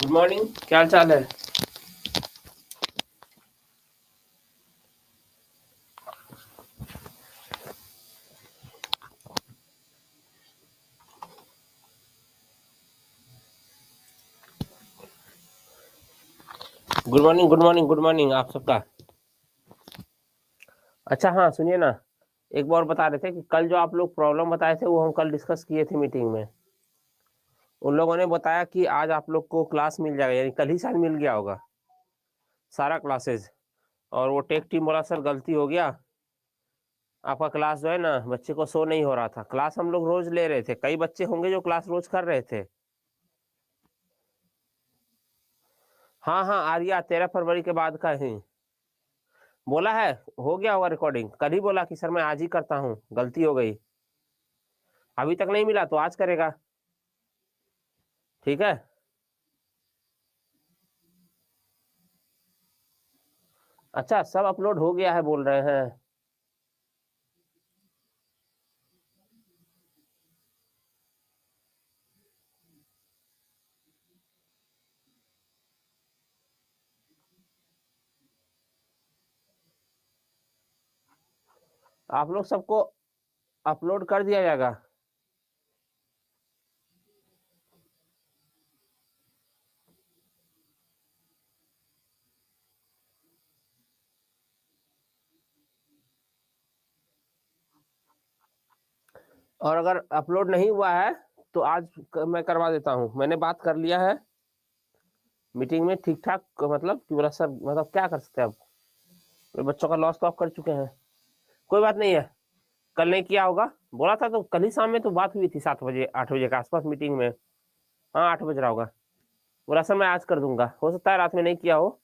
Good morning, क्या हाल चाल है। Good morning good morning good morning आप सबका। अच्छा हाँ सुनिए ना, एक बार बता रहे थे कि कल जो आप लोग प्रॉब्लम बताए थे वो हम कल डिस्कस किए थे मीटिंग में। उन लोगों ने बताया कि आज आप लोग को क्लास मिल जाएगा, यानी कल ही शायद मिल गया होगा सारा क्लासेस। और वो टेक टीम बोला सर गलती हो गया, आपका क्लास जो है ना बच्चे को शो नहीं हो रहा था। क्लास हम लोग रोज ले रहे थे, कई बच्चे होंगे जो क्लास रोज कर रहे थे। हाँ हाँ आर्या 13 फरवरी के बाद का ही बोला है। हो गया होगा रिकॉर्डिंग, कल ही बोला कि सर मैं आज ही करता हूँ, गलती हो गई। अभी तक नहीं मिला तो आज करेगा, ठीक है। अच्छा सब अपलोड हो गया है बोल रहे हैं। आप लोग सबको अपलोड कर दिया जाएगा। और अगर अपलोड नहीं हुआ है तो आज मैं करवा देता हूँ, मैंने बात कर लिया है मीटिंग में ठीक ठाक। मतलब कि बोला सर मतलब क्या कर सकते हैं अब, ये बच्चों का लॉस तो आप कर चुके हैं, कोई बात नहीं है। कल नहीं किया होगा बोला था, तो कल ही शाम में तो बात हुई थी 7 बजे 8 बजे के आसपास मीटिंग में। हाँ 8 बज रहा होगा। बोला सर मैं आज कर दूंगा, हो सकता है रात में नहीं किया हो।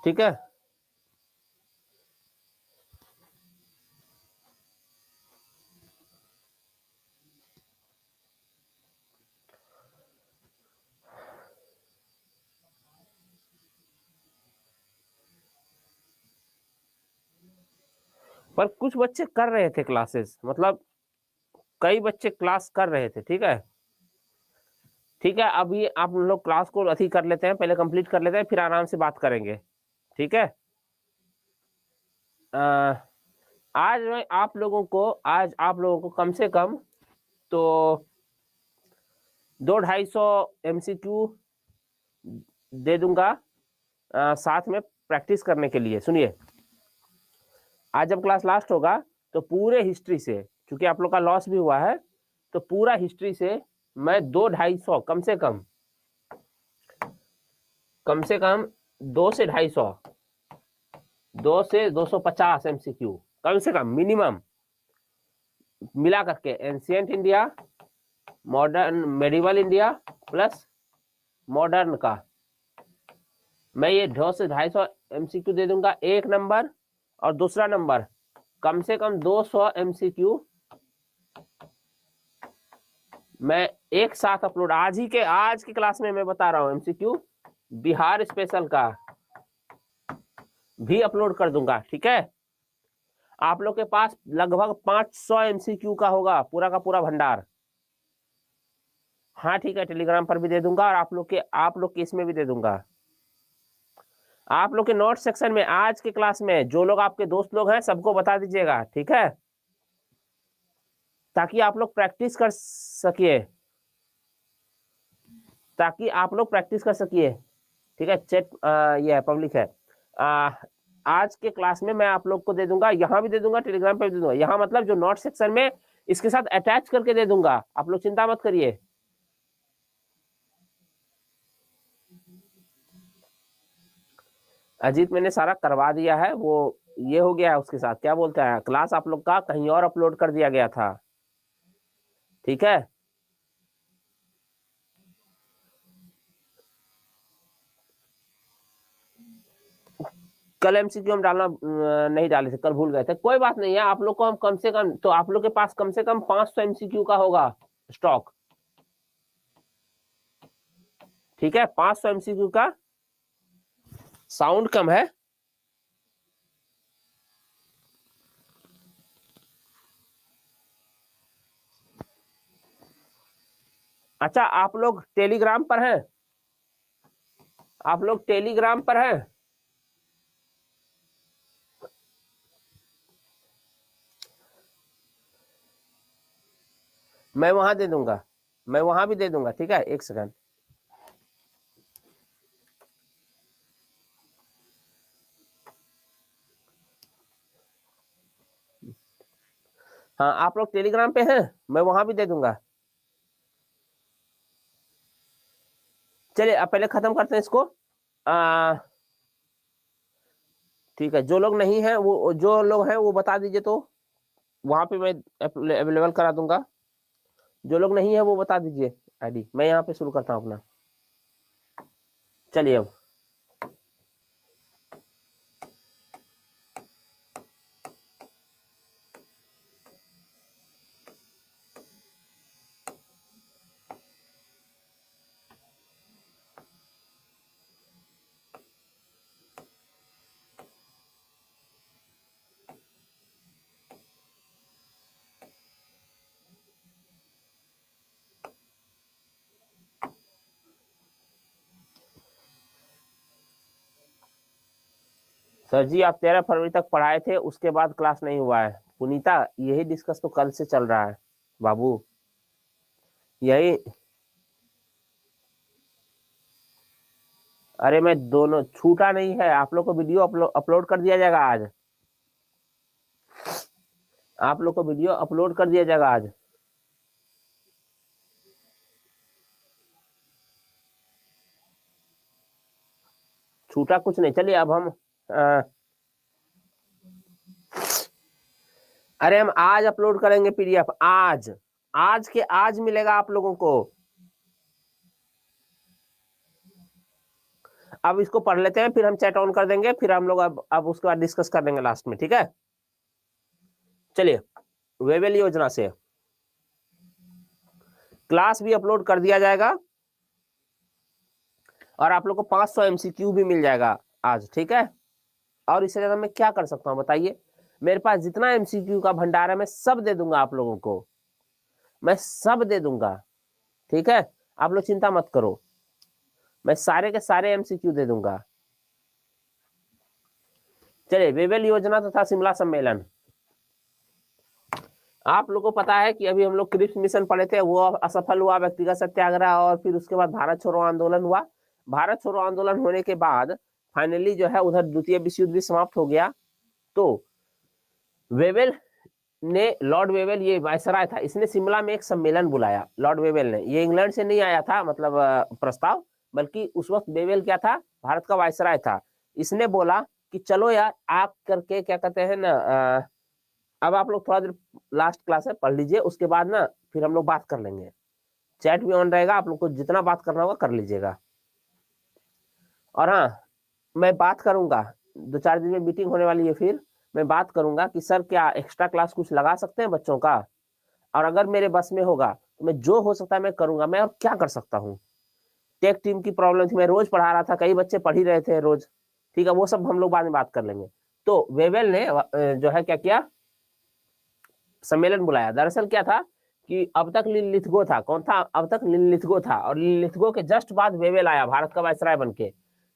ठीक है। पर कुछ बच्चे कर रहे थे क्लासेस, मतलब कई बच्चे क्लास कर रहे थे, ठीक है। ठीक है अभी आप लोग क्लास को अथी कर लेते हैं, पहले कंप्लीट कर लेते हैं, फिर आराम से बात करेंगे, ठीक है। अ, आज आप लोगों को कम से कम तो 200-250 MCQ दे दूंगा साथ में प्रैक्टिस करने के लिए। सुनिए, आज जब क्लास लास्ट होगा तो पूरे हिस्ट्री से, क्योंकि आप लोग का लॉस भी हुआ है, तो पूरा हिस्ट्री से मैं 200-250 कम से कम 200-250, 200-250 MCQ कम से कम मिनिमम मिला करके, ancient India, modern medieval India plus modern का, मैं ये 200-250 MCQ दे दूंगा एक नंबर। और दूसरा नंबर कम से कम 200 MCQ मैं एक साथ अपलोड आज की क्लास में मैं बता रहा हूँ। MCQ बिहार स्पेशल का भी अपलोड कर दूंगा, ठीक है। आप लोग के पास लगभग 500 MCQ का होगा पूरा का पूरा भंडार। हाँ ठीक है, टेलीग्राम पर भी दे दूंगा और आप लोग के इसमें भी दे दूंगा। आप लोग के नोट सेक्शन में आज के क्लास में जो लोग आपके दोस्त लोग हैं सबको बता दीजिएगा, ठीक है, ताकि आप लोग प्रैक्टिस कर सकिए, ठीक है। चैट ये है पब्लिक है। आज के क्लास में मैं आप लोग को दे दूंगा, यहाँ भी दे दूंगा, टेलीग्राम पे भी दे दूंगा। यहाँ मतलब जो नोट सेक्शन में इसके साथ अटैच करके दे दूंगा, आप लोग चिंता मत करिए। अजीत मैंने सारा करवा दिया है, वो ये हो गया है उसके साथ, क्या बोलते हैं, क्लास आप लोग का कहीं और अपलोड कर दिया गया था, ठीक है। कल MCQ हम डालना नहीं डाले थे, कल भूल गए थे, कोई बात नहीं है। आप लोग को हम कम से कम, तो आप लोग के पास कम से कम 500 MCQ का होगा स्टॉक, ठीक है। 500 MCQ का। साउंड कम है, अच्छा, आप लोग टेलीग्राम पर हैं? आप लोग टेलीग्राम पर हैं? मैं वहां दे दूंगा, मैं वहां भी दे दूंगा, ठीक है, एक सेकंड। हाँ, आप लोग टेलीग्राम पे हैं, मैं वहां भी दे दूंगा। चलिए अब पहले खत्म करते हैं इसको। ठीक है, जो लोग नहीं हैं वो, जो लोग हैं वो बता दीजिए, तो वहां पे मैं अवेलेबल करा दूंगा। जो लोग नहीं है वो बता दीजिए आईडी, मैं यहाँ पे शुरू करता हूँ अपना। चलिए अब सर जी, आप 13 फरवरी तक पढ़ाए थे, उसके बाद क्लास नहीं हुआ है। पुनीता, यही डिस्कस तो कल से चल रहा है बाबू, यही। अरे मैं दोनों छूटा नहीं है, आप लोग को वीडियो अपलोड कर दिया जाएगा आज। आप लोग को वीडियो अपलोड कर दिया जाएगा आज। छूटा कुछ नहीं। चलिए अब हम अ, अरे हम आज अपलोड करेंगे पीडीएफ, आज, आज के आज मिलेगा आप लोगों को। अब इसको पढ़ लेते हैं, फिर हम चैट ऑन कर देंगे, फिर हम लोग अब उसके बाद डिस्कस कर देंगे लास्ट में, ठीक है। चलिए, वेबल योजना से क्लास भी अपलोड कर दिया जाएगा, और आप लोग को 500 एमसीक्यू भी मिल जाएगा आज, ठीक है। और इससे ज्यादा मैं क्या कर सकता हूँ बताइए? मेरे पास जितना एमसीक्यू का भंडार है मैं सब दे दूंगा आप लोगों को, मैं सब दे दूंगा, ठीक है। आप लोग चिंता मत करो, मैं सारे के सारे एमसीक्यू दे दूंगा। चलिए, वेबल योजना तथा शिमला सम्मेलन। आप लोगों को पता है कि अभी हम लोग क्रिप्स मिशन पढ़े थे, वो असफल हुआ, व्यक्तिगत सत्याग्रह, और फिर उसके बाद भारत छोड़ो आंदोलन हुआ। भारत छोड़ो आंदोलन होने के बाद फाइनली जो है उधर द्वितीय विश्व युद्ध भी समाप्त हो गया। तो वेबल ने, लॉर्ड वेबल, ये वायसराय था, इसने शिमला में एक सम्मेलन बुलाया। लॉर्ड वेबल ने, ये इंग्लैंड से नहीं आया था, मतलब प्रस्ताव, बल्कि उस वक्त वेबल क्या था, भारत का वायसराय था। इसने बोला कि चलो यार, आप करके क्या कहते हैं ना, अब आप लोग थोड़ा देर लास्ट क्लास है पढ़ लीजिए, उसके बाद ना फिर हम लोग बात कर लेंगे। चैट भी ऑन रहेगा, आप लोग को जितना बात करना होगा कर लीजिएगा। और हाँ, मैं बात करूंगा, 2-4 दिन में मीटिंग होने वाली है, फिर मैं बात करूंगा कि सर क्या एक्स्ट्रा क्लास कुछ लगा सकते हैं बच्चों का, और अगर मेरे बस में होगा तो मैं जो हो सकता है मैं करूंगा। मैं और क्या कर सकता हूँ? टेक टीम की प्रॉब्लम थी, मैं रोज पढ़ा रहा था, कई बच्चे पढ़ ही रहे थे रोज, ठीक है, वो सब हम लोग बाद में बात कर लेंगे। तो वेवेल ने जो है क्या किया, सम्मेलन बुलाया। दरअसल क्या था कि अब तक लिनलिथगो था, कौन था अब तक? लिनलिथगो था, और लिनलिथगो के जस्ट बाद वेवेल आया भारत का वायसराय बन के।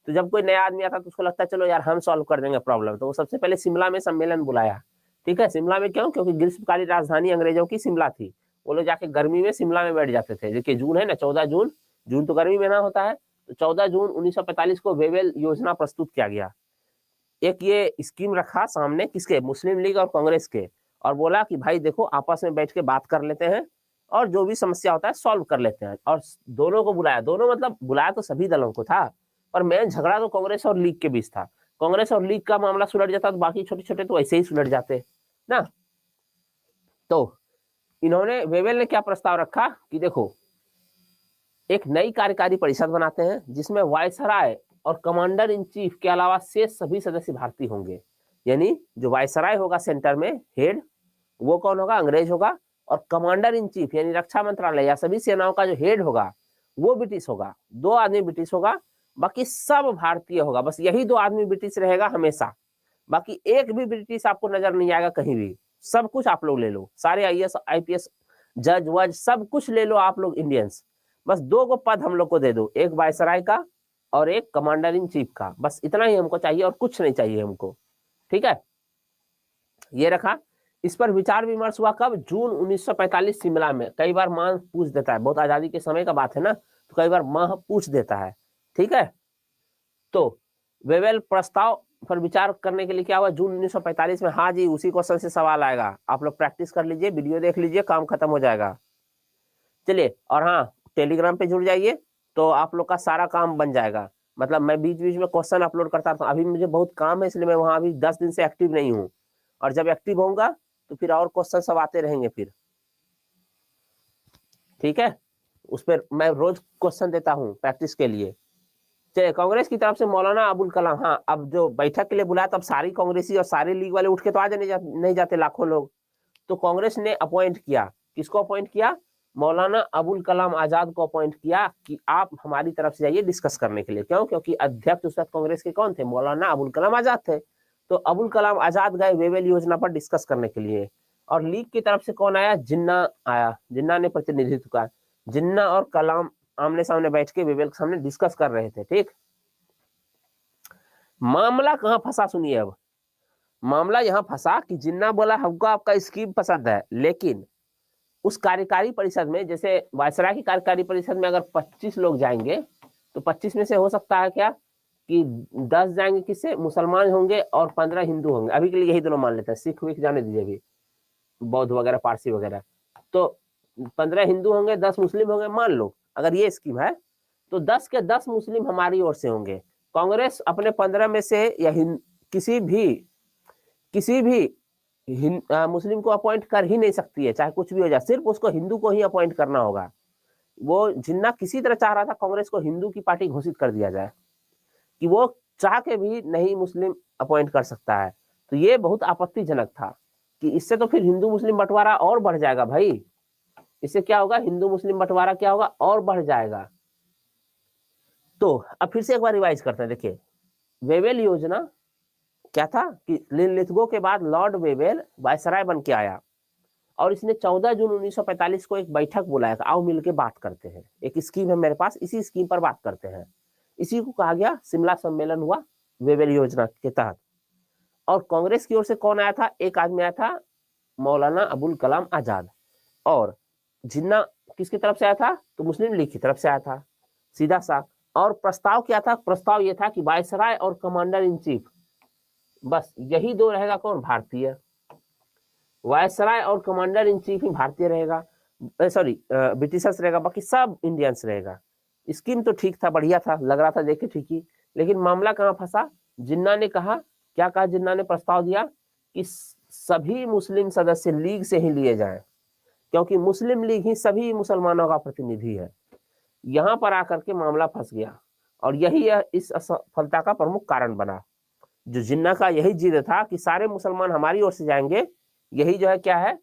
तो जब कोई नया आदमी आता तो उसको लगता है चलो यार हम सॉल्व कर देंगे प्रॉब्लम, तो वो सबसे पहले शिमला में सम्मेलन बुलाया, ठीक है। शिमला में क्यों? क्योंकि ग्रीष्मकालीन राजधानी अंग्रेजों की शिमला थी। वो लोग जाके गर्मी में शिमला में बैठ जाते थे। देखिए जून है ना, 14 जून, जून तो गर्मी में ना होता है, तो 14 जून 1945 को वेवेल योजना प्रस्तुत किया गया। एक ये स्कीम रखा सामने, किसके? मुस्लिम लीग और कांग्रेस के, और बोला कि भाई देखो आपस में बैठ के बात कर लेते हैं, और जो भी समस्या होता है सॉल्व कर लेते हैं। और दोनों को बुलाया, दोनों मतलब बुलाया तो सभी दलों को था, पर मेन झगड़ा तो कांग्रेस और लीग के बीच था। कांग्रेस और लीग का मामला सुलझ जाता तो बाकी छोटे छोटे तो ऐसे ही सुलझ जाते ना। तो इन्होंने, वेवेल ने क्या प्रस्ताव रखा कि देखो, एक नई कार्यकारी परिषद बनाते हैं जिसमें वायसराय और कमांडर इन चीफ के अलावा शेष सभी सदस्य भारतीय होंगे। यानी जो वायसराय होगा सेंटर में हेड, वो कौन होगा? अंग्रेज होगा। और कमांडर इन चीफ यानी रक्षा मंत्रालय या सभी सेनाओं का जो हेड होगा वो ब्रिटिश होगा। 2 आदमी ब्रिटिश होगा, बाकी सब भारतीय होगा। बस यही 2 आदमी ब्रिटिश रहेगा हमेशा, बाकी एक भी ब्रिटिश आपको नजर नहीं आएगा कहीं भी। सब कुछ आप लोग ले लो, सारे आईएएस आईपीएस जज वज सब कुछ ले लो आप लोग इंडियंस, बस 2 गो पद हम लोग को दे दो, एक वायसराय का और एक कमांडर इन चीफ का, बस इतना ही हमको चाहिए और कुछ नहीं चाहिए हमको। ठीक है, ये रखा। इस पर विचार विमर्श हुआ कब? जून 1945 शिमला में। कई बार माह पूछ देता है, बहुत आजादी के समय का बात है ना, तो कई बार माह पूछ देता है। ठीक है, तो वेवेल प्रस्ताव पर विचार करने के लिए क्या हुआ जून 1945 में? हाँ जी, उसी क्वेश्चन से सवाल आएगा, आप लोग प्रैक्टिस कर लीजिए, वीडियो देख लीजिए, काम खत्म हो जाएगा। चलिए, और हाँ, टेलीग्राम पे जुड़ जाइए तो आप लोग का सारा काम बन जाएगा। मतलब मैं बीच बीच में क्वेश्चन अपलोड करता रहता हूँ, अभी मुझे बहुत काम है इसलिए मैं वहां अभी 10 दिन से एक्टिव नहीं हूँ, और जब एक्टिव होऊंगा तो फिर और क्वेश्चन सब आते रहेंगे फिर। ठीक है, उस पर मैं रोज क्वेश्चन देता हूँ प्रैक्टिस के लिए। चलिए, कांग्रेस की तरफ से मौलाना अबुल कलाम, हाँ, अब जो बैठक के लिए बुलाया तब सारी कांग्रेसी और सारे लीग वाले उठ के तो आ नहीं जाते लाखों लोग, तो कांग्रेस ने अपॉइंट किया, किसको अपॉइंट किया? मौलाना अबुल कलाम आजाद को अपॉइंट किया कि आप हमारी तरफ से जाइए डिस्कस करने के लिए। क्यों? क्योंकि अध्यक्ष उस वक्त कांग्रेस के कौन थे? मौलाना अबुल कलाम आजाद थे। तो अबुल कलाम आजाद गए वेवेल योजना पर डिस्कस करने के लिए, और लीग की तरफ से कौन आया? जिन्ना आया, जिन्ना ने प्रतिनिधित्व किया। जिन्ना और कलाम आमने सामने बैठ के वेवेल के सामने डिस्कस कर रहे थे। ठीक, मामला कहां फंसा सुनिए अब। मामला यहां फंसा कि जिन्ना बोला हमको आपका स्कीम पसंद है, लेकिन उस कार्यकारी परिषद में, जैसे वायसराय की कार्यकारी परिषद में अगर 25 लोग जाएंगे तो 25 में से हो सकता है क्या कि 10 जाएंगे किससे? मुसलमान होंगे और 15 हिंदू होंगे। अभी के लिए यही दोनों मान लेते हैं, सिख विख जाने दीजिए, अभी बौद्ध वगैरह पारसी वगैरह। तो 15 हिंदू होंगे, 10 मुस्लिम होंगे, मान लो अगर ये स्कीम है तो 10 के 10 मुस्लिम हमारी ओर से होंगे। कांग्रेस अपने 15 में से या किसी भी मुस्लिम को अपॉइंट कर ही नहीं सकती है, चाहे कुछ भी हो जाए, सिर्फ उसको हिंदू को ही अपॉइंट करना होगा। वो जिन्ना किसी तरह चाह रहा था कांग्रेस को हिंदू की पार्टी घोषित कर दिया जाए, कि वो चाह के भी नहीं मुस्लिम अपॉइंट कर सकता है। तो ये बहुत आपत्तिजनक था कि इससे तो फिर हिंदू मुस्लिम बंटवारा और बढ़ जाएगा भाई। इससे क्या होगा? हिंदू मुस्लिम बंटवारा क्या होगा? और बढ़ जाएगा। तो अब फिर से एक बार रिवाइज करते हैं। देखिए, वेवेल योजना क्या था कि लिथगो के बाद लॉर्ड वेवेल वायसराय बन के आया, और इसने 14 जून 1945 को एक बैठक बुलाया, आओ मिलके बात करते हैं, एक स्कीम है मेरे पास, इसी स्कीम पर बात करते हैं। इसी को कहा गया शिमला सम्मेलन हुआ वेवेल योजना के तहत। और कांग्रेस की ओर से कौन आया था? एक आदमी आया था, मौलाना अबुल कलाम आजाद। और जिन्ना किसकी तरफ से आया था? तो मुस्लिम लीग की तरफ से आया था, सीधा सा। और प्रस्ताव क्या था? प्रस्ताव ये था कि वायसराय और कमांडर इन चीफ, बस यही दो रहेगा। कौन? भारतीय। वायसराय और कमांडर इन चीफ ही भारतीय रहेगा, सॉरी ब्रिटिशर्स रहेगा, बाकी सब इंडियंस रहेगा। स्कीम तो ठीक था, बढ़िया था, लग रहा था देखे ठीक ही। लेकिन मामला कहां फंसा? जिन्ना ने कहा, क्या कहा? जिन्ना ने प्रस्ताव दिया कि सभी मुस्लिम सदस्य लीग से ही लिए जाएं, क्योंकि मुस्लिम लीग ही सभी मुसलमानों का प्रतिनिधि है। यहां पर आकर के मामला फंस गया, और यही इस असफलता का प्रमुख कारण बना। जो जिन्ना का यही जिद था कि सारे मुसलमान हमारी ओर से जाएंगे, यही जो है क्या है,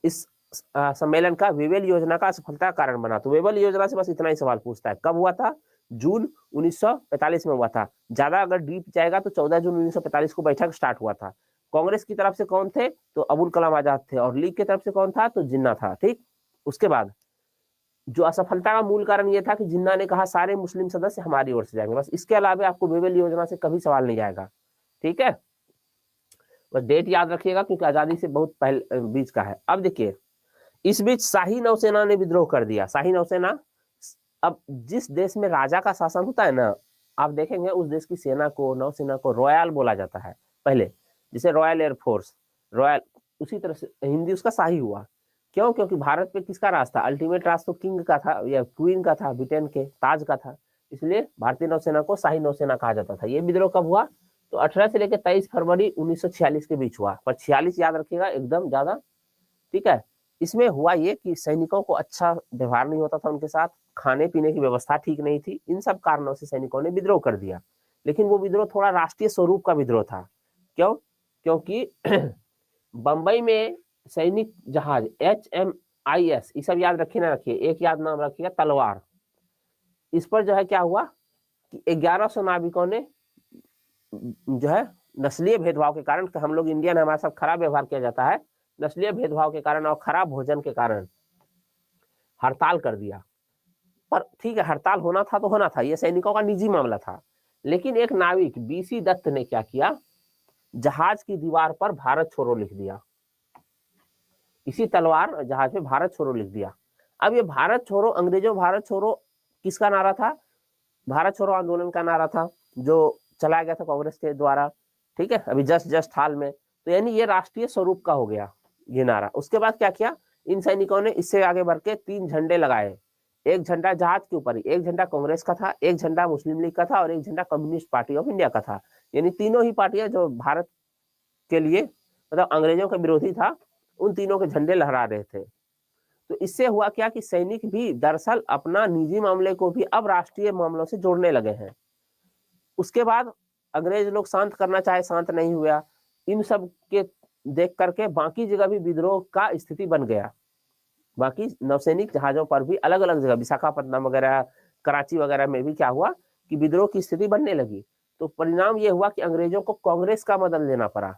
इस सम्मेलन का, वेवेल योजना का असफलता का कारण बना। तो वेवेल योजना से बस इतना ही सवाल पूछता है। कब हुआ था? जून 1945 में हुआ था। ज्यादा अगर डीप जाएगा तो 14 जून 1945 को बैठक स्टार्ट हुआ था। कांग्रेस की तरफ से कौन थे? तो अबुल कलाम आजाद थे, और लीग की तरफ से कौन था? तो जिन्ना था। ठीक, उसके बाद जो असफलता का मूल कारण यह था कि जिन्ना ने कहा सारे मुस्लिम सदस्य हमारी ओर से जाएंगे, बस इसके अलावा आपको वेवेल योजना से कभी सवाल नहीं जाएगा। ठीक है, बस डेट याद रखिएगा क्योंकि आजादी से बहुत पहले बीच का है। अब देखिए, इस बीच शाही नौसेना ने विद्रोह कर दिया। शाही नौसेना, अब जिस देश में राजा का शासन होता है ना, आप देखेंगे उस देश की सेना को, नौसेना को रॉयल बोला जाता है पहले, जैसे रॉयल एयरफोर्स, रॉयल, उसी तरह से हिंदी उसका शाही हुआ। क्यों? क्योंकि भारत पे किसका राज था? अल्टीमेट राज तो किंग का था या क्वीन का था, ब्रिटेन के ताज का था, इसलिए भारतीय नौसेना को शाही नौसेना कहा जाता था। ये विद्रोह कब हुआ? तो 18 से लेकर 23 फरवरी 1946 के बीच हुआ, पर 46 याद रखिएगा एकदम ज्यादा। ठीक है, इसमें हुआ ये कि सैनिकों को अच्छा व्यवहार नहीं होता था उनके साथ, खाने पीने की व्यवस्था ठीक नहीं थी, इन सब कारणों से सैनिकों ने विद्रोह कर दिया। लेकिन वो विद्रोह थोड़ा राष्ट्रीय स्वरूप का विद्रोह था। क्यों? क्योंकि बंबई में सैनिक जहाज HMIS, ये सब याद रखिए ना रखिए, एक याद नाम रखिएगा, तलवार। इस पर जो है क्या हुआ कि 1100 नाविकों ने जो है नस्लीय भेदभाव के कारण, हम लोग इंडियन, हमारे साथ खराब व्यवहार किया जाता है, नस्लीय भेदभाव के कारण और खराब भोजन के कारण हड़ताल कर दिया। पर ठीक है, हड़ताल होना था तो होना था, ये सैनिकों का निजी मामला था। लेकिन एक नाविक बीसी दत्त ने क्या किया, जहाज की दीवार पर भारत छोड़ो लिख दिया। इसी तलवार जहाज पे भारत छोड़ो लिख दिया। अब ये भारत छोड़ो, अंग्रेजों भारत छोड़ो किसका नारा था? भारत छोड़ो आंदोलन का नारा था, जो चलाया गया था कांग्रेस के द्वारा। ठीक है, अभी जस्ट हाल में। तो यानी ये राष्ट्रीय स्वरूप का हो गया ये नारा। उसके बाद क्या किया, इन सैनिकों ने इससे आगे बढ़ के 3 झंडे लगाए। एक झंडा जहाज के ऊपर ही, एक झंडा कांग्रेस का था, एक झंडा मुस्लिम लीग का था और एक झंडा कम्युनिस्ट पार्टी ऑफ इंडिया का था। यानी तीनों ही पार्टियां जो भारत के लिए मतलब अंग्रेजों के विरोधी था, उन तीनों के झंडे लहरा रहे थे। तो इससे हुआ क्या कि सैनिक भी दरअसल अपना निजी मामले को भी अब राष्ट्रीय मामलों से जोड़ने लगे हैं। उसके बाद अंग्रेज लोग शांत करना चाहे, शांत नहीं हुआ। इन सब के देख करके बाकी जगह भी विद्रोह का स्थिति बन गया। बाकी नौसैनिक जहाजों पर भी अलग अलग जगह, विशाखापट्टनम वगैरह, कराची वगैरह में भी क्या हुआ कि विद्रोह की स्थिति बनने लगी। तो परिणाम ये हुआ कि अंग्रेजों को कांग्रेस का मदद लेना पड़ा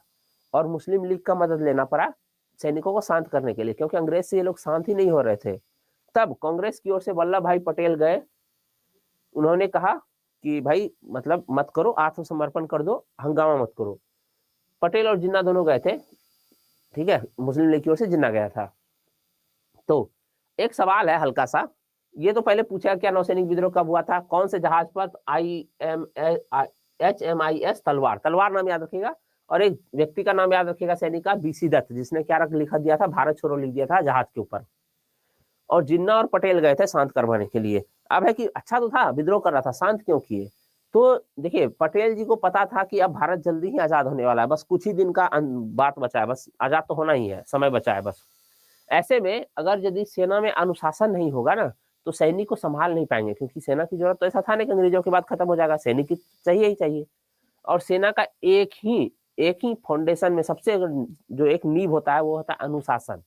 और मुस्लिम लीग का मदद लेना पड़ा सैनिकों को शांत करने के लिए, क्योंकि अंग्रेज से ये लोग शांत ही नहीं हो रहे थे। तब कांग्रेस की ओर से वल्लभ भाई पटेल गए, उन्होंने कहा कि भाई मतलब मत करो, आत्मसमर्पण कर दो, हंगामा मत करो। पटेल और जिन्ना दोनों गए थे, ठीक है, मुस्लिम लीग की ओर से जिन्ना गया था। तो एक सवाल है हल्का सा, ये तो पहले पूछा क्या नौसैनिक विद्रोह कब हुआ था, कौन से जहाज पर? HMIS तलवार, तलवार नाम याद रखिएगा। और एक व्यक्ति का नाम याद रखिएगा सैनिक का, बीसी दत्त, जिसने क्या लिखा दिया था, भारत छोड़ो लिख दिया था जहाज के ऊपर। और जिन्ना और पटेल गए थे शांत करवाने के लिए। अब है कि अच्छा तो था, विद्रोह कर रहा था, शांत क्यों किए? तो देखिए, पटेल जी को पता था कि अब भारत जल्दी ही आजाद होने वाला है, बस कुछ ही दिन का बात बचा है, बस आजाद तो होना ही है, समय बचा है बस। ऐसे में अगर यदि सेना में अनुशासन नहीं होगा ना, तो सैनिक को संभाल नहीं पाएंगे, क्योंकि सेना की जरूरत तो ऐसा था नहीं कि अंग्रेजों के बाद खत्म हो जाएगा, सैनिक की चाहिए ही चाहिए। और सेना का एक ही फाउंडेशन में सबसे जो एक नींव होता है वो होता है अनुशासन।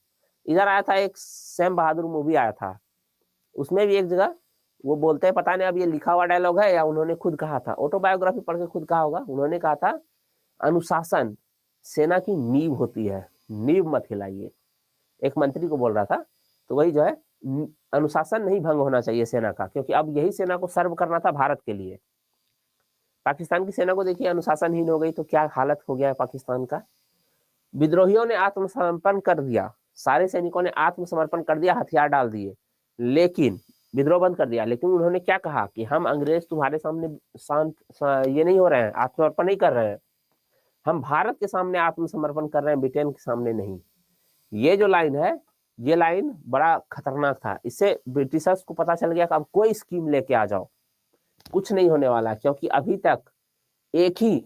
इधर आया था एक सैम बहादुर मूवी आया था, उसमें भी एक जगह वो बोलते हैं, पता नहीं अब ये लिखा हुआ डायलॉग है या उन्होंने खुद कहा था, ऑटोबायोग्राफी पढ़ के खुद कहा होगा, उन्होंने कहा था अनुशासन सेना की नींव होती है, नींव मत हिलाइए। एक मंत्री को बोल रहा था। तो वही जो है, अनुशासन नहीं भंग होना चाहिए सेना का, क्योंकि अब यही सेना को सर्व करना था भारत के लिए। पाकिस्तान की सेना को देखिए अनुशासनहीन हो गई तो क्या हालत हो गया है पाकिस्तान का। विद्रोहियों ने आत्मसमर्पण कर दिया, सारे सैनिकों ने आत्मसमर्पण कर दिया, हथियार डाल दिए, लेकिन विद्रोह बंद कर दिया। लेकिन उन्होंने क्या कहा कि हम अंग्रेज तुम्हारे सामने शांत ये नहीं हो रहे हैं, आत्मसमर्पण नहीं कर रहे हैं, हम भारत के सामने आत्मसमर्पण कर रहे हैं, ब्रिटेन के सामने नहीं। ये जो लाइन है, ये लाइन बड़ा खतरनाक था। इससे ब्रिटिशर्स को पता चल गया कि अब कोई स्कीम लेके आ जाओ, कुछ नहीं होने वाला, क्योंकि अभी तक एक ही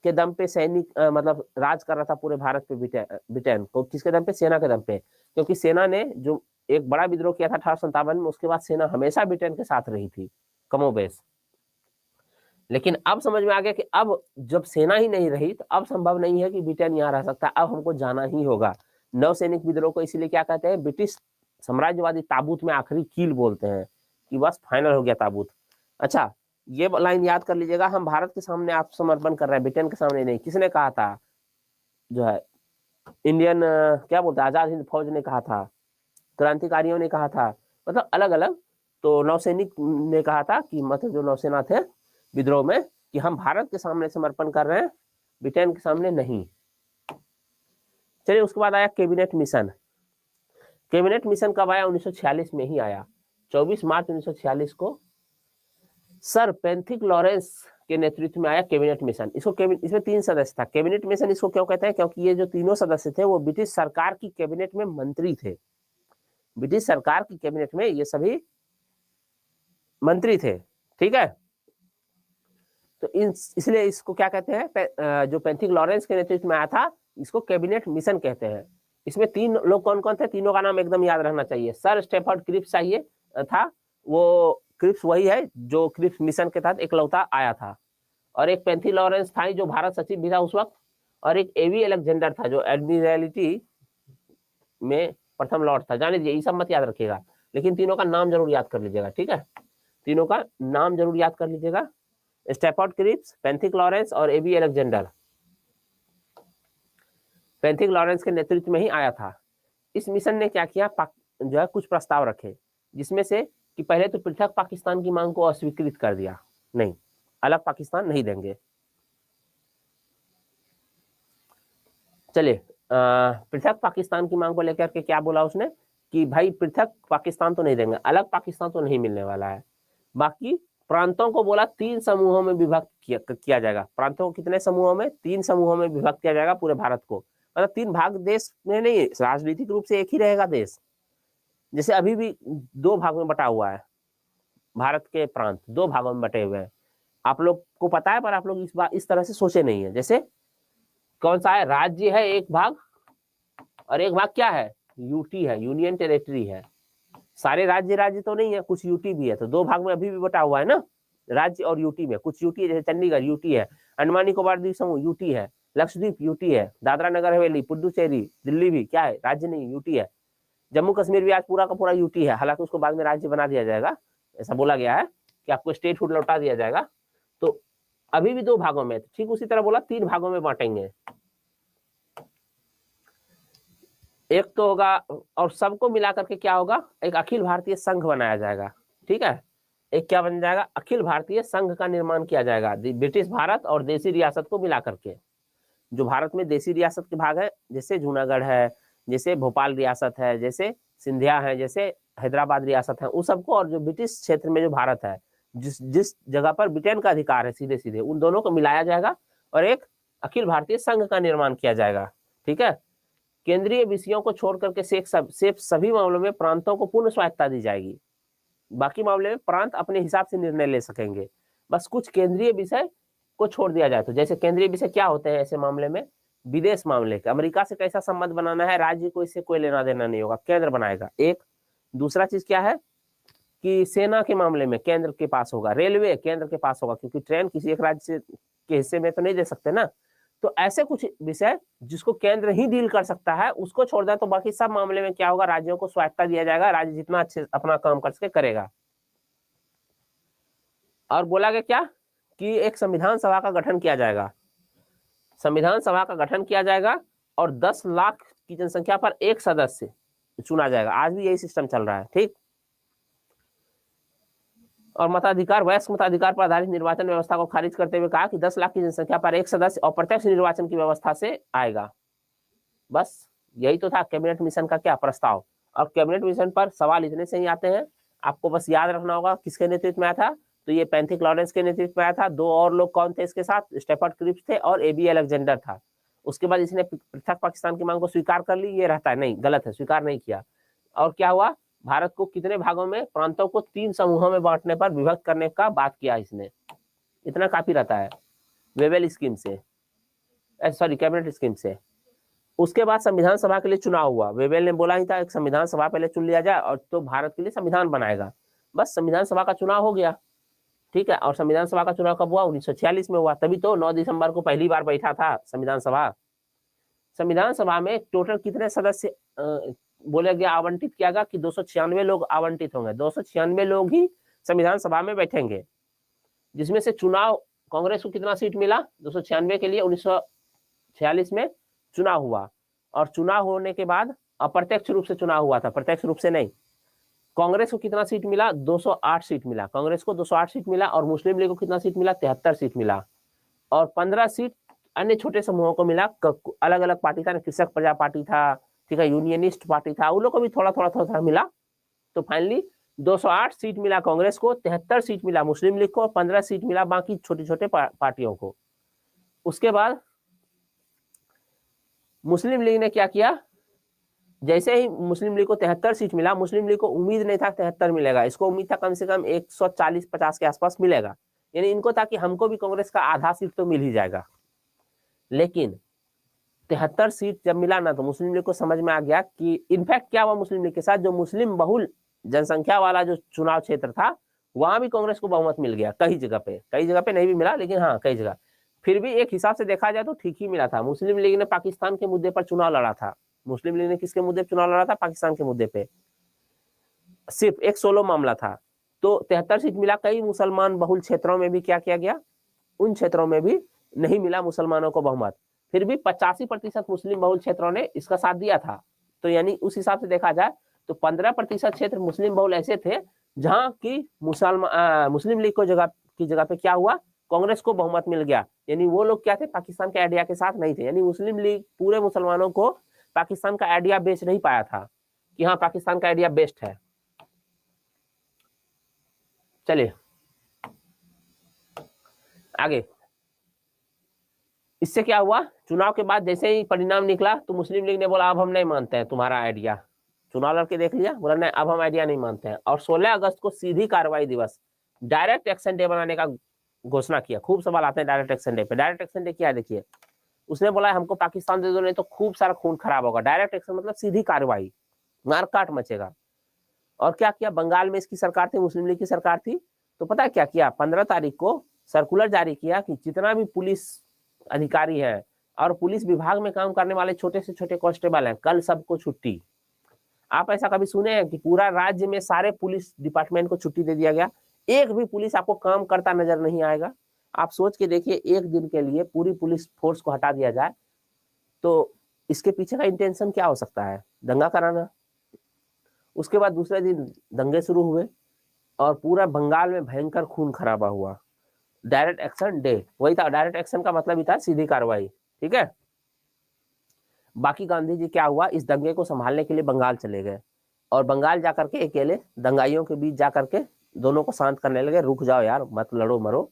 के दम पे सैनिक मतलब राज कर रहा था पूरे भारत पे ब्रिटेन को। किसके दम पे? सेना के दम पे। क्योंकि सेना ने जो एक बड़ा विद्रोह किया था 1857 में, उसके बाद सेना हमेशा ब्रिटेन के साथ रही थी कमोबेश। लेकिन अब समझ में आ गया कि अब जब सेना ही नहीं रही तो अब संभव नहीं है कि ब्रिटेन यहाँ रह सकता, अब हमको जाना ही होगा। नवसैनिक विद्रोह को इसीलिए क्या कहते हैं, ब्रिटिश साम्राज्यवादी ताबूत में आखिरी कील बोलते हैं, कि बस फाइनल हो गया ताबूत। अच्छा, ये लाइन याद कर लीजिएगा, हम भारत के सामने आत्मसमर्पण कर रहे हैं, ब्रिटेन के सामने नहीं। किसने कहा था? जो है इंडियन क्या बोलते हैं, आजाद हिंद फौज ने कहा था, क्रांतिकारियों ने कहा था, मतलब अलग अलग। तो नौसैनिक ने कहा था कि मतलब जो नौसेना थे विद्रोह में, कि हम भारत के सामने समर्पण कर रहे हैं, ब्रिटेन के सामने नहीं। चलिए, उसके बाद आया कैबिनेट मिशन। कैबिनेट मिशन कब आया? 1946 में ही आया। 24 मार्च 1946 को सर पेंथिक लॉरेंस के नेतृत्व में आया कैबिनेट मिशन। इसमें 3 सदस्य था। कैबिनेट मिशन इसको क्यों कहते हैं? क्योंकि ये जो तीनों सदस्य थे वो ब्रिटिश सरकार की कैबिनेट में मंत्री थे। ब्रिटिश सरकार की कैबिनेट में ये सभी मंत्री थे, ठीक है। तो इसलिए इसको क्या कहते हैं, जो पेंथिक लॉरेंस के नेतृत्व में आया था, इसको कैबिनेट मिशन कहते हैं। इसमें 3 लोग कौन कौन थे? तीनों का नाम एकदम याद रहना चाहिए। सर स्टेफर्ड क्रिप्स चाहिए था, वो क्रिप्स वही है जो क्रिप्स मिशन के तहत इकलौता आया था। और एक पेंथिक लॉरेंस था जो भारत सचिव भी था उस वक्त। और एक एवी अलेक्जेंडर था जो एडमिरलिटी में प्रथम लॉर्ड था। जान लीजिए, ये सब मत याद रखिएगा, लेकिन तीनों का नाम जरूर याद कर लीजिएगा, ठीक है। तीनों का नाम जरूर याद कर लीजिएगा, स्टेफर्ड क्रिप्स, पेंथिक लॉरेंस और एवी अलेक्जेंडर। पेंथिक लॉरेंस के नेतृत्व में ही आया था। इस मिशन ने क्या किया, जो है कुछ प्रस्ताव रखे, जिसमें से कि पहले तो पृथक पाकिस्तान की मांग को अस्वीकृत कर दिया, नहीं अलग पाकिस्तान नहीं देंगे। चलिए पृथक पाकिस्तान की मांग को लेकर के क्या बोला उसने कि भाई पृथक पाकिस्तान तो नहीं देंगे, अलग पाकिस्तान तो नहीं मिलने वाला है। बाकी प्रांतों को बोला 3 समूहों में विभक्त किया जाएगा। प्रांतों को कितने समूहों में? 3 समूहों में विभक्त किया जाएगा पूरे भारत को। मतलब 3 भाग देश में नहीं, राजनीतिक रूप से एक ही रहेगा देश। जैसे अभी भी 2 भाग में बटा हुआ है भारत के प्रांत, 2 भागों में बटे हुए हैं। आप लोग को पता है, पर आप लोग इस तरह से सोचे नहीं है। जैसे कौन सा है? राज्य है एक भाग, और एक भाग क्या है? यूटी है, यूनियन टेरिटरी है। सारे राज्य तो नहीं है, कुछ यूटी भी है। तो 2 भाग में अभी भी बटा हुआ है ना, राज्य और यूटी में। कुछ यूटी है, जैसे चंडीगढ़ यूटी है, अंडमान निकोबार द्वीप समूह यूटी है, लक्षद्वीप यूटी है, दादरा नगर हवेली, पुडुचेरी, दिल्ली भी क्या है? राज्य नहीं, यूटी है। जम्मू कश्मीर भी आज पूरा का पूरा यूटी है, हालांकि उसको बाद में राज्य बना दिया जाएगा। ऐसा बोला गया है कि आपको स्टेटहुड लौटा दिया जाएगा। तो अभी भी 2 भागों में, ठीक उसी तरह बोला 3 भागों में बांटेंगे। एक तो होगा, और सबको मिला करके क्या होगा? एक अखिल भारतीय संघ बनाया जाएगा। ठीक है, एक क्या बन जाएगा? अखिल भारतीय संघ का निर्माण किया जाएगा, ब्रिटिश भारत और देसी रियासत को मिला करके। जो भारत में देसी रियासत के भाग है, जैसे जूनागढ़ है, जैसे भोपाल रियासत है, जैसे सिंधिया है, जैसे हैदराबाद रियासत है, उन सबको, और जो ब्रिटिश क्षेत्र में जो भारत है, जिस जगह पर ब्रिटेन का अधिकार है सीधे सीधे, उन दोनों को मिलाया जाएगा और एक अखिल भारतीय संघ का निर्माण किया जाएगा। ठीक है, केंद्रीय विषयों को छोड़ करके शेष सभी मामलों में प्रांतों को पूर्ण स्वायत्तता दी जाएगी। बाकी मामले में प्रांत अपने हिसाब से निर्णय ले सकेंगे, बस कुछ केंद्रीय विषय को छोड़ दिया जाए। तो जैसे केंद्रीय विषय क्या होते हैं ऐसे मामले में? विदेश मामले के, अमेरिका से कैसा संबंध बनाना है, राज्य को इससे कोई लेना देना नहीं होगा, केंद्र बनाएगा। एक दूसरा चीज क्या है कि सेना के मामले में केंद्र के पास होगा, रेलवे केंद्र के पास होगा, क्योंकि ट्रेन किसी एक राज्य के हिस्से में तो नहीं दे सकते ना। तो ऐसे कुछ विषय जिसको केंद्र ही डील कर सकता है उसको छोड़ दें, तो बाकी सब मामले में क्या होगा? राज्यों को स्वायत्तता दिया जाएगा, राज्य जितना अच्छे अपना काम कर सके करेगा। और बोला गया क्या कि एक संविधान सभा का गठन किया जाएगा। संविधान सभा का गठन किया जाएगा और 10 लाख की जनसंख्या पर एक सदस्य चुना जाएगा। आज भी यही सिस्टम चल रहा है। ठीक, और मताधिकार, वयस्क मताधिकार पर आधारित निर्वाचन व्यवस्था को खारिज करते हुए कहा कि 10 लाख की जनसंख्या पर एक सदस्य और प्रत्यक्ष निर्वाचन की व्यवस्था से आएगा। बस यही तो था कैबिनेट मिशन का क्या प्रस्ताव। और कैबिनेट मिशन पर सवाल इतने से ही आते हैं, आपको बस याद रखना होगा किसके नेतृत्व में आया था। तो ये पैंथिक लॉरेंस के नेतृत्व में आया था। 2 और लोग कौन थे इसके साथ? स्टेफर्ड क्रिप्स थे और एबी अलेक्जेंडर था। उसके बाद इसने पृथक पाकिस्तान की मांग को स्वीकार कर ली, ये रहता है नहीं, गलत है, स्वीकार नहीं किया। और क्या हुआ? भारत को कितने भागों में, प्रांतों को 3 समूहों में बांटने पर विभक्त करने का बात किया इसने। इतना काफी रहता है वेवेल स्कीम से, सॉरी कैबिनेट स्कीम से। उसके बाद संविधान सभा के लिए चुनाव हुआ। वेवेल ने बोला ही था एक संविधान सभा पहले चुन लिया जाए और तो भारत के लिए संविधान बनाएगा। बस संविधान सभा का चुनाव हो गया। ठीक है, और संविधान सभा का चुनाव कब हुआ? 1946 में हुआ। तभी तो 9 दिसंबर को पहली बार बैठा था संविधान सभा। संविधान सभा में टोटल कितने सदस्य बोला गया, आवंटित किया गया कि 296 लोग आवंटित होंगे। 296 लोग ही संविधान सभा में बैठेंगे, जिसमें से चुनाव कांग्रेस को कितना सीट मिला? 296 के लिए 1946 में चुनाव हुआ। और चुनाव होने के बाद अप्रत्यक्ष रूप से चुनाव हुआ था, प्रत्यक्ष रूप से नहीं। कांग्रेस को कितना सीट मिला? 208 सीट मिला। कांग्रेस को 208 सीट मिला। और मुस्लिम लीग को कितना सीट मिला? 73 सीट मिला। और 15 सीट अन्य छोटे समूहों को मिला। अलग अलग पार्टी था, कृषक प्रजा पार्टी था, ठीक है, यूनियनिस्ट पार्टी था, उन लोग को भी थोड़ा थोड़ा मिला। तो फाइनली 208 सीट मिला कांग्रेस को, 73 सीट मिला मुस्लिम लीग को, और 15 सीट मिला बाकी छोटे छोटे पार्टियों को। उसके बाद मुस्लिम लीग ने क्या किया? जैसे ही मुस्लिम लीग को 73 सीट मिला, मुस्लिम लीग को उम्मीद नहीं था 73 मिलेगा, इसको उम्मीद था कम से कम 140-50 के आसपास मिलेगा। यानी इनको था कि हमको भी कांग्रेस का आधा सीट तो मिल ही जाएगा। लेकिन 73 सीट जब मिला ना, तो मुस्लिम लीग को समझ में आ गया कि इनफैक्ट क्या हुआ मुस्लिम लीग के साथ, जो मुस्लिम बहुल जनसंख्या वाला जो चुनाव क्षेत्र था वहां भी कांग्रेस को बहुमत मिल गया। कई जगह पे नहीं भी मिला, लेकिन हाँ कई जगह फिर भी एक हिसाब से देखा जाए तो ठीक ही मिला था। मुस्लिम लीग ने पाकिस्तान के मुद्दे पर चुनाव लड़ा था। मुस्लिम लीग ने किसके मुद्दे पर चुनाव लड़ा था? पाकिस्तान के मुद्दे पे। सिर्फ एक सोलो मामला था। तो 73 सीट मिला। कई मुसलमान बहुल क्षेत्रों में भी क्या किया गया? उन क्षेत्रों में भी नहीं मिला मुसलमानों को बहुमत। फिर भी 85% मुस्लिम बहुल क्षेत्रों ने इसका साथ दिया था। तो यानी उस हिसाब से देखा जाए तो 15% क्षेत्र मुस्लिम बहुल ऐसे थे जहां की मुस्लिम लीग को की जगह पे क्या हुआ, कांग्रेस को बहुमत मिल गया। यानी वो लोग क्या थे, पाकिस्तान के आइडिया के साथ नहीं थे। यानी मुस्लिम लीग पूरे मुसलमानों को पाकिस्तान का आइडिया बेच नहीं पाया था कि हाँ पाकिस्तान का आइडिया बेस्ट है। चलिए आगे, इससे क्या हुआ, चुनाव के बाद जैसे ही परिणाम निकला तो मुस्लिम लीग ने बोला अब हम नहीं मानते हैं तुम्हारा आइडिया। चुनाव लड़के देख लिया, बोला नहीं अब हम आइडिया नहीं मानते हैं। और 16 अगस्त को सीधी कार्रवाई दिवस, डायरेक्ट एक्शन डे बनाने का घोषणा किया। खूब सवाल आते हैं डायरेक्ट एक्शन डे पे। डायरेक्ट एक्शन डे क्या है देखिए, उसने बोला हमको पाकिस्तान दे दो नहीं तो खूब सारा खून खराब होगा। डायरेक्ट एक्शन मतलब सीधी कार्रवाई, मारकाट मचेगा। और क्या किया, बंगाल में इसकी सरकार थी, मुस्लिम लीग की सरकार थी, तो पता है क्या किया, 15 तारीख को सर्कुलर जारी किया कि जितना भी पुलिस अधिकारी है और पुलिस विभाग में काम करने वाले छोटे से छोटे कांस्टेबल हैं, कल सबको छुट्टी। आप ऐसा कभी सुने हैं कि पूरा राज्य में सारे पुलिस डिपार्टमेंट को छुट्टी दे दिया गया? एक भी पुलिस आपको काम करता नजर नहीं आएगा। आप सोच के देखिए, एक दिन के लिए पूरी पुलिस फोर्स को हटा दिया जाए तो इसके पीछे का इंटेंशन क्या हो सकता है, दंगा कराना। उसके बाद दूसरे दिन दंगे शुरू हुए और पूरा बंगाल में भयंकर खून खराबा हुआ। डायरेक्ट एक्शन डे वही था, डायरेक्ट एक्शन का मतलब ही था सीधी कार्रवाई, ठीक है। बाकी गांधी जी क्या हुआ, इस दंगे को संभालने के लिए बंगाल चले गए और बंगाल जाकर के अकेले दंगाइयों के बीच जाकर के दोनों को शांत करने लगे, रुक जाओ यार मत लड़ो मरो।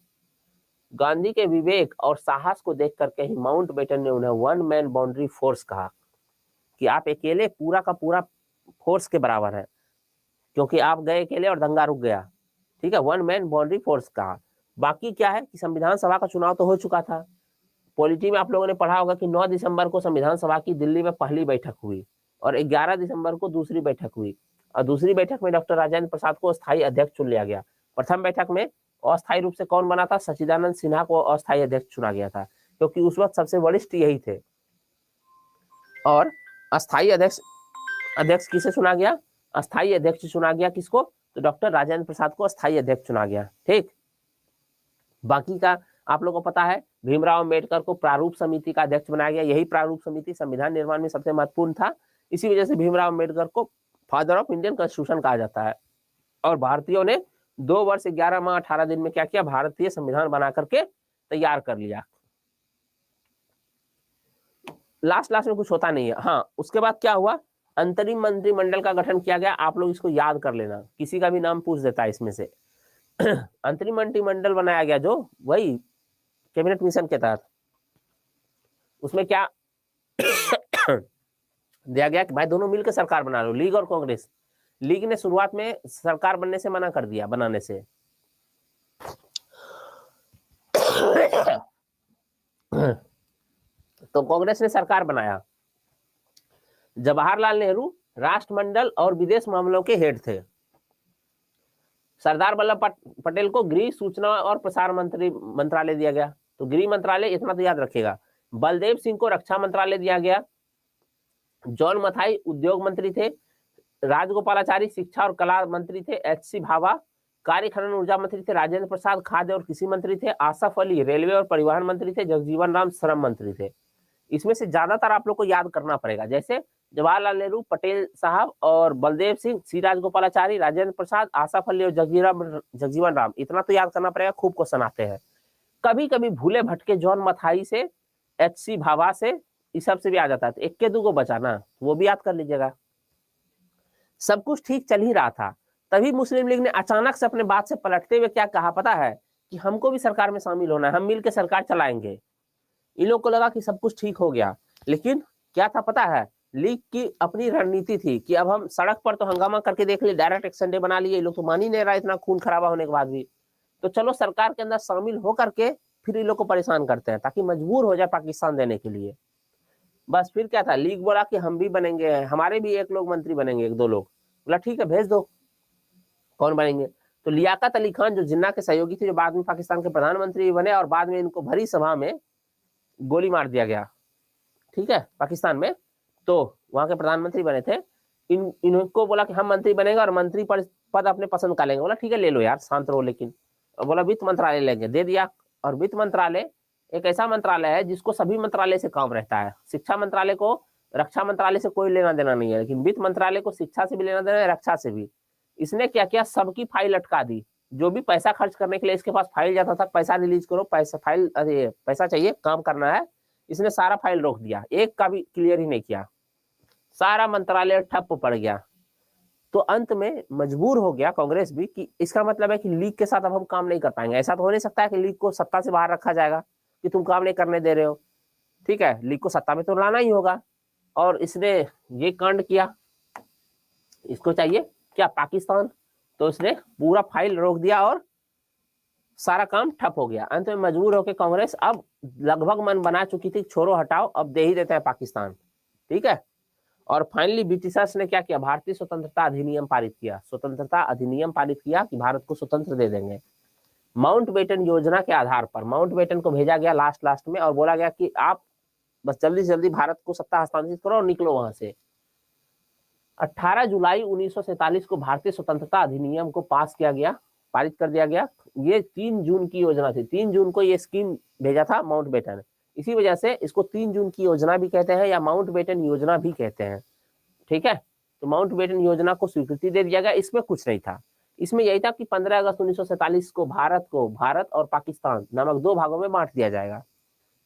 गांधी के विवेक और साहस को देख करके ही माउंट बेटन ने उन्हें वन मैन बाउंड्री फोर्स कहा कि आप अकेले पूरा का पूरा फोर्स के बराबर है, क्योंकि आप गए अकेले और दंगा रुक गया, ठीक है। वन मैन बाउंड्री फोर्स कहा। बाकी क्या है कि संविधान सभा का चुनाव तो हो चुका था। पॉलिटी में आप लोगों ने पढ़ा होगा कि 9 दिसंबर को संविधान सभा की दिल्ली में पहली बैठक हुई और 11 दिसंबर को दूसरी बैठक हुई। और दूसरी बैठक में डॉक्टर राजेंद्र प्रसाद को अस्थायी अध्यक्ष चुन लिया गया। प्रथम बैठक में अस्थायी रूप से कौन बना था, सच्चिदानंद सिन्हा को अस्थायी अध्यक्ष चुना गया था, क्योंकि उस वक्त सबसे वरिष्ठ यही थे। और अस्थायी अध्यक्ष किसे चुना गया, अस्थायी अध्यक्ष चुना गया किसको, तो डॉक्टर राजेंद्र प्रसाद को अस्थायी अध्यक्ष चुना गया, ठीक। बाकी का आप लोगों को पता है, भीमराव अंबेडकर को प्रारूप समिति का अध्यक्ष बनाया गया। यही प्रारूप समिति संविधान निर्माण में सबसे महत्वपूर्ण था। इसी वजह से भीमराव अंबेडकर को फादर ऑफ इंडियन कॉन्स्टिट्यूशन कहा जाता है। और भारतीयों ने 2 वर्ष 11 माह 18 दिन में क्या किया, भारतीय संविधान बना करके तैयार कर लिया। लास्ट में कुछ होता नहीं है। हाँ, उसके बाद क्या हुआ, अंतरिम मंत्रिमंडल का गठन किया गया। आप लोग इसको याद कर लेना, किसी का भी नाम पूछ देता है इसमें से। अंतरिम मंत्रिमंडल बनाया गया जो वही कैबिनेट मिशन के तहत। उसमें क्या दिया गया कि भाई दोनों मिलकर सरकार बना लो, लीग और कांग्रेस। लीग ने शुरुआत में सरकार बनने से मना कर दिया, बनाने से। तो कांग्रेस ने सरकार बनाया। जवाहरलाल नेहरू राष्ट्रमंडल और विदेश मामलों के हेड थे। सरदार वल्लभ पटेल को गृह, सूचना और प्रसार मंत्रालय दिया गया। तो गृह मंत्रालय इतना तो याद रखिएगा। बलदेव सिंह को रक्षा मंत्रालय दिया गया। जॉन मथाई उद्योग मंत्री थे। राजगोपालाचारी शिक्षा और कला मंत्री थे। एच.सी. भाभा कार्य खनन ऊर्जा मंत्री थे। राजेंद्र प्रसाद खाद्य और कृषि मंत्री थे। आसफ अली रेलवे और परिवहन मंत्री थे। जगजीवन राम श्रम मंत्री थे। इसमें से ज्यादातर आप लोग को याद करना पड़ेगा, जैसे जवाहरलाल नेहरू, पटेल साहब और बलदेव सिंह, सी राजगोपालाचारी, राजेंद्र प्रसाद, आसफ अली और जगजीवन राम। इतना तो याद करना पड़ेगा, खूब क्वेश्चन आते हैं। कभी कभी भूले भटके जॉन मथाई से, एच.सी. भाभा से, इस सब से भी आ जाता है। एक के दो को बचाना, वो भी याद कर लीजिएगा। सब कुछ ठीक चल ही रहा था, तभी मुस्लिम लीग ने अचानक से अपने बात से पलटते हुए क्या कहा पता है, कि हमको भी सरकार में शामिल होना है, हम मिलकर सरकार चलाएंगे। इन लोग को लगा कि सब कुछ ठीक हो गया, लेकिन क्या था पता है, लीग की अपनी रणनीति थी कि अब हम सड़क पर तो हंगामा करके देख लिए, डायरेक्ट एक्शन डे बना लिए, ये लोग तो मान ही नहीं रहा इतना खून खराबा होने के बाद भी, तो चलो सरकार के अंदर शामिल होकर के फिर इन लोग को परेशान करते हैं, ताकि मजबूर हो जाए पाकिस्तान देने के लिए। बस फिर क्या था, लीग बोला कि हम भी बनेंगे, हमारे भी एक लोग मंत्री बनेंगे, 1-2 लोग। बोला ठीक है भेज दो, कौन बनेंगे। तो लियाकत अली खान जो जिन्ना के सहयोगी थे, जो बाद में पाकिस्तान के प्रधानमंत्री बने, और बाद में इनको भरी सभा में गोली मार दिया गया, ठीक है, पाकिस्तान में, तो वहां के प्रधानमंत्री बने थे। इनको बोला कि हम मंत्री बनेंगे और मंत्री पद अपने पसंद का लेंगे। बोला ठीक है ले लो यार, शांत रहो। लेकिन बोला वित्त मंत्रालय लेंगे, दे दिया। और वित्त मंत्रालय एक ऐसा मंत्रालय है जिसको सभी मंत्रालय से काम रहता है। शिक्षा मंत्रालय को रक्षा मंत्रालय से कोई लेना देना नहीं है, लेकिन वित्त मंत्रालय को शिक्षा से भी लेना देना है, रक्षा से भी। इसने क्या किया, सबकी फाइल अटका दी। जो भी पैसा खर्च करने के लिए इसके पास फाइल जाता था, पैसा रिलीज करो, पैसा फाइल, अरे पैसा चाहिए, काम करना है, इसने सारा फाइल रोक दिया, एक का भी क्लियर ही नहीं किया, सारा मंत्रालय ठप पड़ गया। तो अंत में मजबूर हो गया कांग्रेस भी कि इसका मतलब है कि लीग के साथ अब हम काम नहीं कर पाएंगे। ऐसा तो हो नहीं सकता है कि लीग को सत्ता से बाहर रखा जाएगा कि तुम काम नहीं करने दे रहे हो, ठीक है, लीग को सत्ता में तो लाना ही होगा। और इसने ये कांड किया, इसको चाहिए क्या, पाकिस्तान, तो इसने पूरा फाइल रोक दिया और सारा काम ठप हो गया। अंत में मजबूर होकर कांग्रेस अब लगभग मन बना चुकी थी, छोड़ो हटाओ, अब दे ही देते हैं पाकिस्तान, ठीक है। और फाइनली ब्रिटिशर्स ने क्या किया, भारतीय स्वतंत्रता अधिनियम पारित किया, स्वतंत्रता अधिनियम पारित किया कि भारत को स्वतंत्र दे देंगे। माउंटबेटन योजना के आधार पर माउंटबेटन को भेजा गया लास्ट में और बोला गया कि आप बस जल्दी से जल्दी भारत को सत्ता हस्तांतरित करो और निकलो वहां से। 18 जुलाई 1947 को भारतीय स्वतंत्रता अधिनियम को पास किया गया, पारित कर दिया गया। ये 3 जून की योजना थी, 3 जून को ये स्कीम भेजा था माउंटबेटन, इसी वजह से इसको 3 जून की योजना भी कहते हैं या माउंटबेटन योजना भी कहते हैं, ठीक है। तो माउंटबेटन योजना को स्वीकृति दे दिया गया। इसमें कुछ नहीं था, इसमें यही था कि 15 अगस्त 1947 को भारत और पाकिस्तान नामक 2 भागों में बांट दिया जाएगा,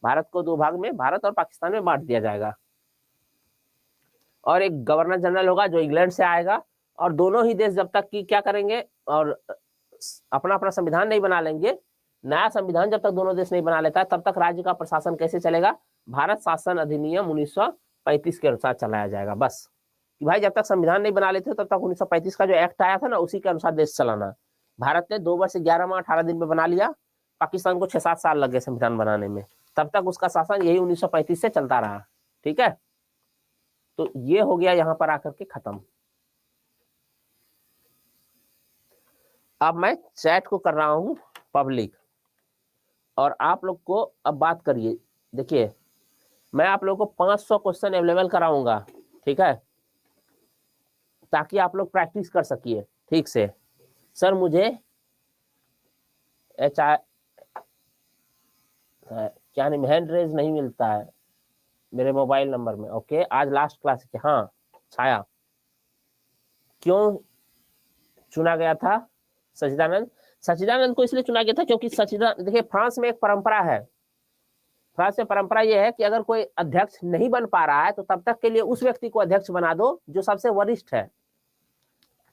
भारत को 2 भाग में, भारत और पाकिस्तान में बांट दिया जाएगा। और एक गवर्नर जनरल होगा जो इंग्लैंड से आएगा, और दोनों ही देश जब तक कि क्या करेंगे और अपना अपना संविधान नहीं बना लेंगे, नया संविधान जब तक दोनों देश नहीं बना लेता है, तब तक राज्य का प्रशासन कैसे चलेगा, भारत शासन अधिनियम 1935 के अनुसार चलाया जाएगा। बस कि भाई जब तक संविधान नहीं बना लेते तब तक 1935 का जो एक्ट आया था ना, उसी के अनुसार देश चलाना। भारत ने 2 वर्ष 11 माह 18 दिन में बना लिया, पाकिस्तान को 6-7 साल लग गए संविधान बनाने में, तब तक उसका शासन यही 1935 से चलता रहा, ठीक है। तो ये हो गया यहाँ पर आकर के खत्म। अब मैं चैट को कर रहा हूं पब्लिक, और आप लोग को अब बात करिए। देखिए मैं आप लोग को 500 क्वेश्चन अवेलेबल कराऊंगा, ठीक है, ताकि आप लोग प्रैक्टिस कर सकिए ठीक से। सर मुझे क्या नहीं, हैंड रेज नहीं मिलता है मेरे मोबाइल नंबर में। ओके, आज लास्ट क्लास है। हाँ छाया, क्यों चुना गया था सचिदानंद? सचिदानंद को इसलिए चुना गया था क्योंकि सचिदानंद, देखिए फ्रांस में एक परंपरा है, फ्रांस में परंपरा यह है कि अगर कोई अध्यक्ष नहीं बन पा रहा है तो तब तक के लिए उस व्यक्ति को अध्यक्ष बना दो जो सबसे वरिष्ठ है।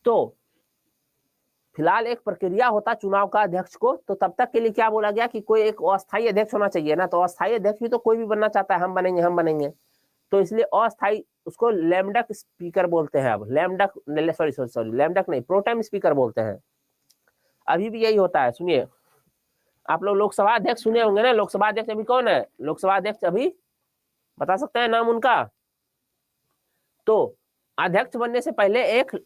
तो फिलहाल एक प्रक्रिया होता चुनाव का अध्यक्ष को, तो तब तक के लिए क्या बोला गया कि कोई एक अस्थायी अध्यक्ष होना चाहिए ना, तो अस्थायी अध्यक्ष भी तो कोई भी बनना चाहता है, हम बनेंगे हम बनेंगे, तो इसलिए अस्थायी, उसको लैम्डक स्पीकर बोलते हैं। अब लैम्डक, सॉरी लैम्डक नहीं, प्रोटेम स्पीकर बोलते हैं। अभी भी यही होता है। सुनिए, आप लोग लोकसभा अध्यक्ष सुने होंगे ना, लोकसभा अध्यक्ष अभी कौन है? लोकसभा अध्यक्ष अभी बता सकते हैं नाम उनका? तो अध्यक्ष बनने से पहले एक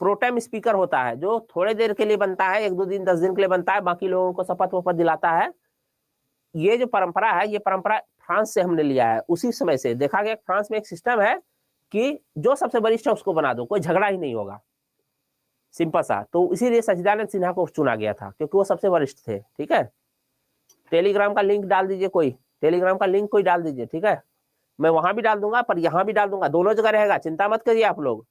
प्रोटेम स्पीकर होता है जो थोड़े देर के लिए बनता है, 1-2 दिन 10 दिन के लिए बनता है, बाकी लोगों को शपथ वपथ दिलाता है। ये जो परंपरा है, ये परंपरा फ्रांस से हमने लिया है। उसी समय से देखा गया फ्रांस में एक सिस्टम है कि जो सबसे वरिष्ठ है उसको बना दो, कोई झगड़ा ही नहीं होगा, सिंपल सा। तो इसीलिए सचिदानंद सिन्हा को चुना गया था क्योंकि वो सबसे वरिष्ठ थे, ठीक है। टेलीग्राम का लिंक डाल दीजिए, कोई टेलीग्राम का लिंक कोई डाल दीजिए, ठीक है। मैं वहां भी डाल दूंगा पर यहाँ भी डाल दूंगा, दोनों जगह रहेगा, चिंता मत करिए आप लोग।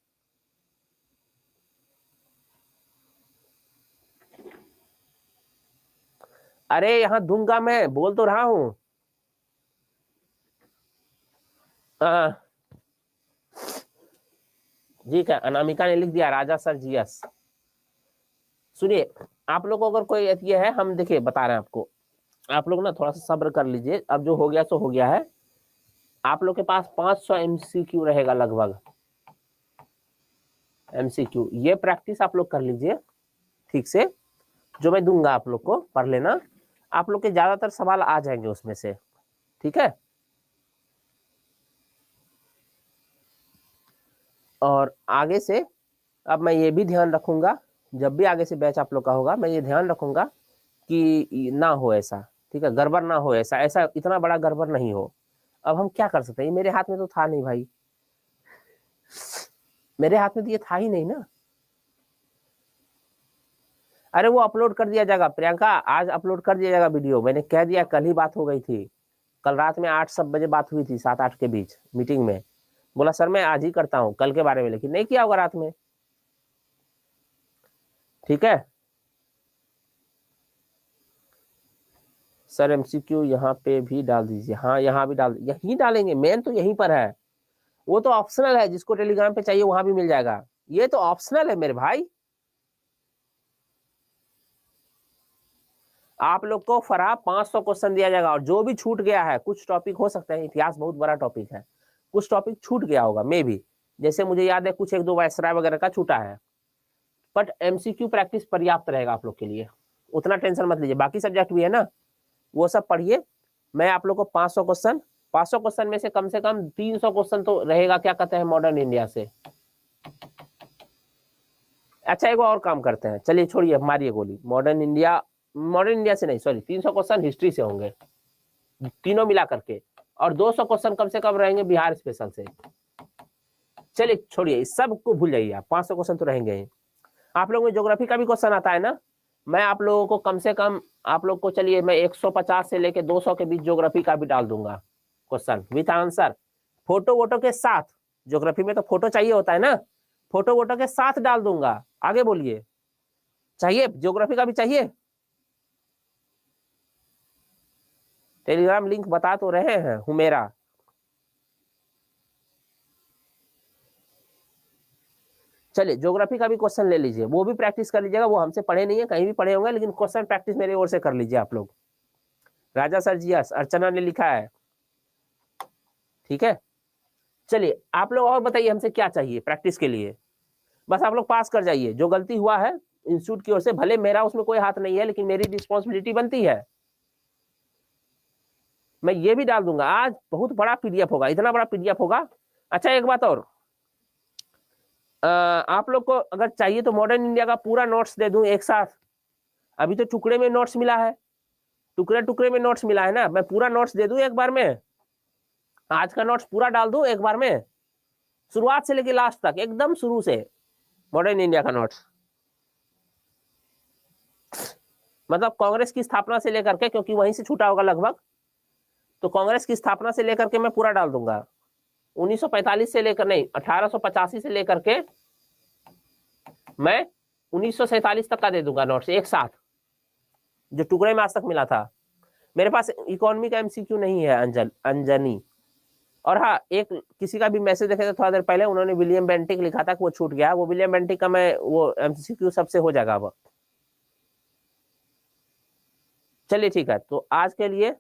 अरे यहाँ दूंगा, मैं बोल तो रहा हूँ। जी क्या अनामिका ने लिख दिया, राजा सर जी एस। सुनिए, आप लोग को अगर कोई ये है, हम देखिए बता रहे हैं आपको, आप लोग ना थोड़ा सा सब्र कर लीजिए। अब जो हो गया सो हो गया है। आप लोग के पास 500 MCQ रहेगा लगभग, MCQ। ये प्रैक्टिस आप लोग कर लीजिए ठीक से, जो मैं दूंगा आप लोग को पढ़ लेना। आप लोग के ज्यादातर सवाल आ जाएंगे उसमें से, ठीक है। और आगे से अब मैं ये भी ध्यान रखूंगा, जब भी आगे से बैच आप लोग का होगा, मैं ये ध्यान रखूंगा कि ना हो ऐसा, ठीक है, गड़बड़ ना हो, ऐसा ऐसा इतना बड़ा गड़बड़ नहीं हो। अब हम क्या कर सकते हैं, मेरे हाथ में तो था नहीं भाई, मेरे हाथ में तो ये था ही नहीं ना। अरे वो अपलोड कर दिया जाएगा प्रियंका, आज अपलोड कर दिया जाएगा वीडियो। मैंने कह दिया, कल ही बात हो गई थी, कल रात में 8 सब बजे बात हुई थी, 7-8 के बीच मीटिंग में। बोला सर मैं आज ही करता हूँ कल के बारे में, लेकिन नहीं किया होगा रात में। ठीक है सर, एमसीक्यू यहाँ पे भी डाल दीजिए। हाँ यहाँ भी डाल, यही डालेंगे, मेन तो यहीं पर है। वो तो ऑप्शनल है, जिसको टेलीग्राम पे चाहिए वहां भी मिल जाएगा, ये तो ऑप्शनल है मेरे भाई। आप लोग को फरा 500 क्वेश्चन दिया जाएगा, और जो भी छूट गया है, कुछ टॉपिक हो सकते हैं, इतिहास बहुत बड़ा टॉपिक है, कुछ टॉपिक छूट गया होगा मे भी, जैसे मुझे याद है कुछ एक दो वायसराय वगैरह का छूटा है, बट एमसीक्यू प्रैक्टिस पर्याप्त रहेगा आप लोग के लिए, उतना टेंशन मत लीजिए। बाकी सब्जेक्ट भी है ना, वो सब पढ़िए। मैं आप लोग को 500 क्वेश्चन में से कम 300 क्वेश्चन तो रहेगा, क्या कहते हैं, मॉडर्न इंडिया से। अच्छा एक और काम करते हैं, चलिए छोड़िए, मारिए गोली। मॉडर्न इंडिया से नहीं, सॉरी, 300 क्वेश्चन हिस्ट्री से होंगे तीनों मिला करके, और 200 क्वेश्चन कम से कम रहेंगे बिहार स्पेशल से। चलिए छोड़िए, इस सब को भूल जाइए आप, 500 क्वेश्चन तो रहेंगे ही। आप लोग में ज्योग्राफी का भी क्वेश्चन आता है ना, मैं आप लोगों को कम से कम, आप लोग को चलिए मैं 150 से लेके 200 के बीच ज्योग्राफी का भी डाल दूंगा क्वेश्चन विथ आंसर, फोटो वोटो के साथ। ज्योग्राफी में तो फोटो चाहिए होता है ना, फोटो वोटो के साथ डाल दूंगा। आगे बोलिए, चाहिए ज्योग्राफी का भी चाहिए? टेलीग्राम लिंक बता तो रहे हैं हुमेरा। चलिए ज्योग्राफी का भी क्वेश्चन ले लीजिए, वो भी प्रैक्टिस कर लीजिएगा, वो हमसे पढ़े नहीं है, कहीं भी पढ़े होंगे, लेकिन क्वेश्चन प्रैक्टिस मेरी ओर से कर लीजिए आप लोग। राजा सर जी, यस, अर्चना ने लिखा है, ठीक है। चलिए आप लोग और बताइए हमसे क्या चाहिए प्रैक्टिस के लिए, बस आप लोग पास कर जाइए। जो गलती हुआ है इंस्टीट्यूट की ओर से, भले मेरा उसमें कोई हाथ नहीं है, लेकिन मेरी रिस्पॉन्सिबिलिटी बनती है, मैं ये भी डाल दूंगा। आज बहुत बड़ा पीडीएफ होगा, इतना बड़ा पीडीएफ होगा। अच्छा एक बात और, आप लोग को अगर चाहिए तो मॉडर्न इंडिया का पूरा नोट्स दे दूं एक साथ। अभी तो टुकड़े में नोट्स मिला है, टुकड़े टुकड़े में नोट्स मिला है ना, मैं पूरा नोट्स दे दूं एक बार में, आज का नोट्स पूरा डाल दूं एक बार में, शुरुआत से लेकर लास्ट तक, एकदम शुरू से मॉडर्न इंडिया का नोट्स, मतलब कांग्रेस की स्थापना से लेकर के, क्योंकि वहीं से छूटा होगा लगभग, तो कांग्रेस की स्थापना से लेकर के मैं पूरा डाल दूंगा। 1945 से लेकर, नहीं 1885 से लेकर के मैं 1947 तक का दे दूंगा नोट्स एक साथ, जो टुकड़े में आज तक मिला था। मेरे पास इकोनॉमी का एमसीक्यू नहीं है अंजनी। और हाँ, एक किसी का भी मैसेज देखे थे थोड़ा देर पहले, उन्होंने विलियम बेंटिक लिखा था कि वो छूट गया, वो विलियम बेंटिक का मैं वो एमसीक्यू सबसे हो जाएगा अब। चलिए ठीक है, तो आज के लिए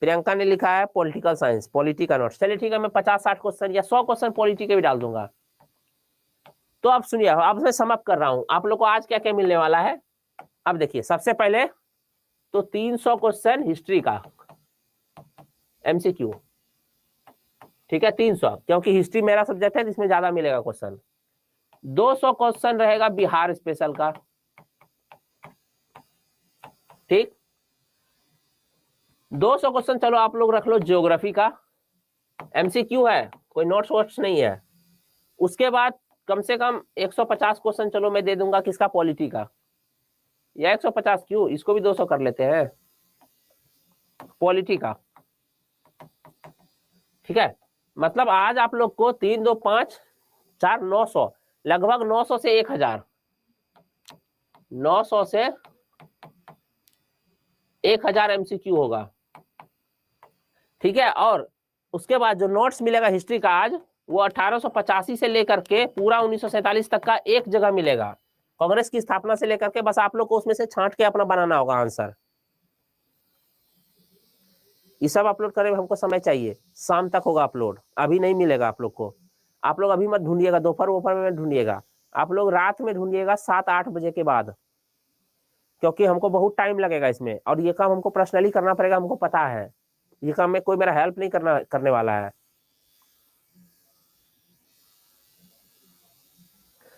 प्रियंका ने लिखा है पॉलिटिकल साइंस, पॉलिटी का नोट्स। चलिए ठीक है, मैं 50-60 क्वेश्चन या 100 क्वेश्चन पॉलिटी के भी डाल दूंगा। तो आप सुनिए, अब मैं समाप्त कर रहा हूं, आप लोग को आज क्या क्या मिलने वाला है। अब देखिए, सबसे पहले तो 300 क्वेश्चन हिस्ट्री का एमसीक्यू, ठीक है 300, क्योंकि हिस्ट्री मेरा सब्जेक्ट है जिसमें ज्यादा मिलेगा क्वेश्चन। 200 क्वेश्चन रहेगा बिहार स्पेशल का, ठीक। 200 क्वेश्चन चलो आप लोग रख लो ज्योग्राफी का, एमसीक्यू है, कोई नोट्स वोट्स नहीं है। उसके बाद कम से कम 150 क्वेश्चन चलो मैं दे दूंगा किसका, पॉलिटी का, या 150 क्यों, इसको भी 200 कर लेते हैं, पॉलिटी का, ठीक है। मतलब आज आप लोग को 3 2 5 4 900, लगभग 900 से 1000, 900 से 1000 एमसीक्यू होगा, ठीक है। और उसके बाद जो नोट्स मिलेगा हिस्ट्री का आज, वो 1885 से लेकर के पूरा 1947 तक का एक जगह मिलेगा, कांग्रेस की स्थापना से लेकर के, बस आप लोग को उसमें से छांट के अपना बनाना होगा आंसर। ये सब अपलोड करे हमको समय चाहिए, शाम तक होगा अपलोड, अभी नहीं मिलेगा आप लोग को। आप लोग अभी मत ढूंढिएगा, दोपहर में ढूंढिएगा, आप लोग रात में ढूंढिएगा 7-8 बजे के बाद, क्योंकि हमको बहुत टाइम लगेगा इसमें, और ये काम हमको पर्सनली करना पड़ेगा, हमको पता है ये काम में कोई मेरा हेल्प नहीं करने वाला है।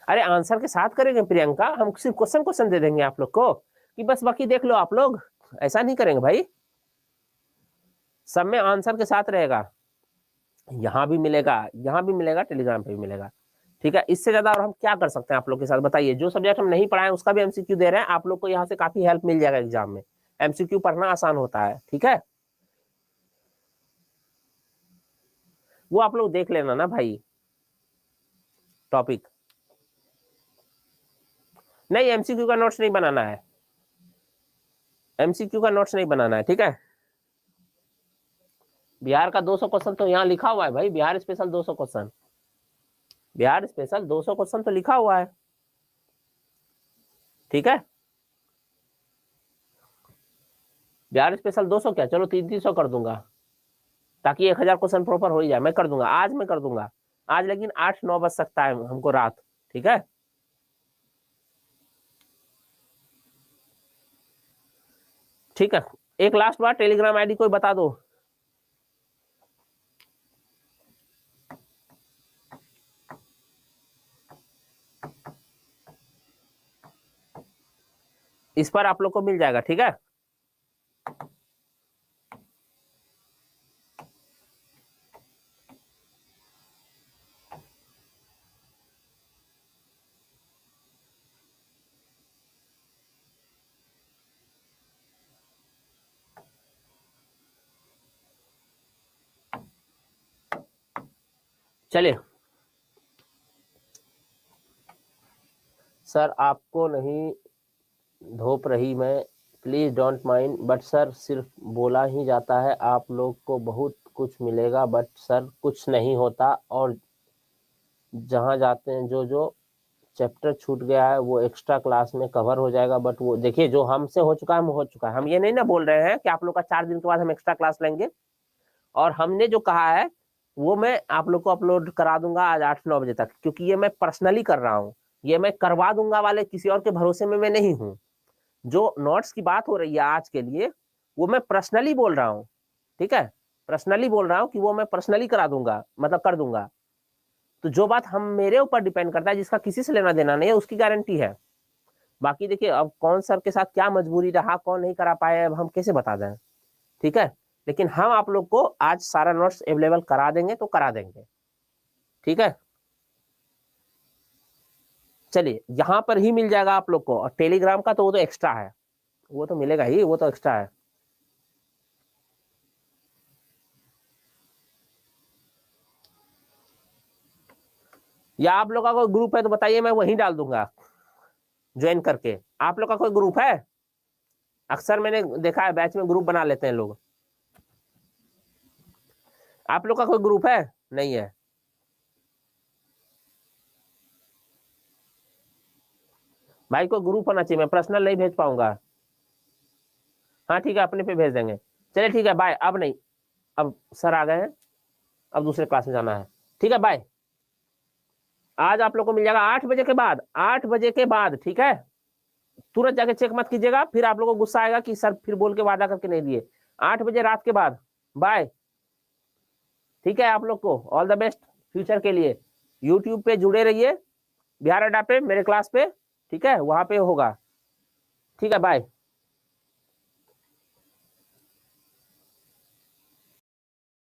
अरे आंसर के साथ करेंगे प्रियंका, हम सिर्फ क्वेश्चन दे देंगे आप लोग को कि बस बाकी देख लो आप लोग, ऐसा नहीं करेंगे भाई, सब में आंसर के साथ रहेगा, यहाँ भी मिलेगा, यहाँ भी मिलेगा, टेलीग्राम पे भी मिलेगा, ठीक है। इससे ज्यादा और हम क्या कर सकते हैं आप लोग के साथ, बताइए। जो सब्जेक्ट हम नहीं पढ़ाए उसका भी एमसीक्यू दे रहे हैं, आप लोग को यहाँ से काफी हेल्प मिल जाएगा एग्जाम में, एमसीक्यू पढ़ना आसान होता है, ठीक है। वो आप लोग देख लेना ना भाई टॉपिक। नहीं, एमसीक्यू का नोट्स नहीं बनाना है, एमसीक्यू का नोट्स नहीं बनाना है, ठीक है। बिहार का 200 क्वेश्चन तो यहाँ लिखा हुआ है भाई, Bihar special 200 question, Bihar special 200 question तो लिखा हुआ है, ठीक है। बिहार स्पेशल 200 क्या, चलो 300 कर दूंगा, ताकि 1000 क्वेश्चन प्रॉपर हो ही जाए। मैं कर दूंगा, आज मैं कर दूंगा आज, लेकिन 8-9 बज सकता है हमको रात, ठीक है। ठीक है, एक लास्ट बार टेलीग्राम आईडी कोई बता दो। इस पर आप लोग को मिल जाएगा, ठीक है। चलिए सर, आपको नहीं धोप रही मैं, please don't mind, but sir सिर्फ बोला ही जाता है आप लोग को बहुत कुछ मिलेगा, बट सर कुछ नहीं होता, और जहाँ जाते हैं जो जो चैप्टर छूट गया है वो एक्स्ट्रा क्लास में कवर हो जाएगा। बट वो देखिए, जो हमसे हो चुका है वो हो चुका है, हम ये नहीं ना बोल रहे हैं कि आप लोग का 4 दिन के बाद हम एक्स्ट्रा क्लास लेंगे। और हमने जो कहा है वो मैं आप लोग को अपलोड करा दूंगा आज 8-9 बजे तक, क्योंकि ये मैं पर्सनली कर रहा हूँ, ये मैं करवा दूंगा वाले किसी और के भरोसे में मैं नहीं हूँ। जो नोट्स की बात हो रही है आज के लिए, वो मैं पर्सनली बोल रहा हूँ, ठीक है। पर्सनली बोल रहा हूँ कि वो मैं पर्सनली करा दूंगा, मतलब कर दूंगा। तो जो बात हम मेरे ऊपर डिपेंड करता है, जिसका किसी से लेना देना नहीं है, उसकी गारंटी है। बाकी देखिए, अब कौन सर के साथ क्या मजबूरी रहा, कौन नहीं करा पाए, अब हम कैसे बता दें, ठीक है। लेकिन हम आप लोग को आज सारा नोट्स अवेलेबल करा देंगे, तो करा देंगे, ठीक है। चलिए, यहाँ पर ही मिल जाएगा आप लोग को, और टेलीग्राम का तो वो तो एक्स्ट्रा है, वो तो मिलेगा ही, वो तो एक्स्ट्रा है। या आप लोग का कोई ग्रुप है तो बताइए, मैं वहीं डाल दूंगा ज्वाइन करके। आप लोग का कोई ग्रुप है? अक्सर मैंने देखा है बैच में ग्रुप बना लेते हैं लोग। आप लोग का कोई ग्रुप है? नहीं है? भाई कोई ग्रुप होना चाहिए, मैं पर्सनल नहीं भेज पाऊंगा। हाँ ठीक है, अपने पे भेज देंगे। चलिए ठीक है, बाय। अब नहीं, अब सर आ गए हैं, अब दूसरे क्लास में जाना है, ठीक है, बाय। आज आप लोग को मिल जाएगा 8 बजे के बाद, 8 बजे के बाद, ठीक है। तुरंत जाके चेक मत कीजिएगा, फिर आप लोग को गुस्सा आएगा कि सर फिर बोल के वादा करके नहीं दिए। 8 बजे रात के बाद, बाय, ठीक है। आप लोग को ऑल द बेस्ट फ्यूचर के लिए। यूट्यूब पे जुड़े रहिए, बिहार अड्डा पे, मेरे क्लास पे, ठीक है, वहां पे होगा, ठीक है, बाय।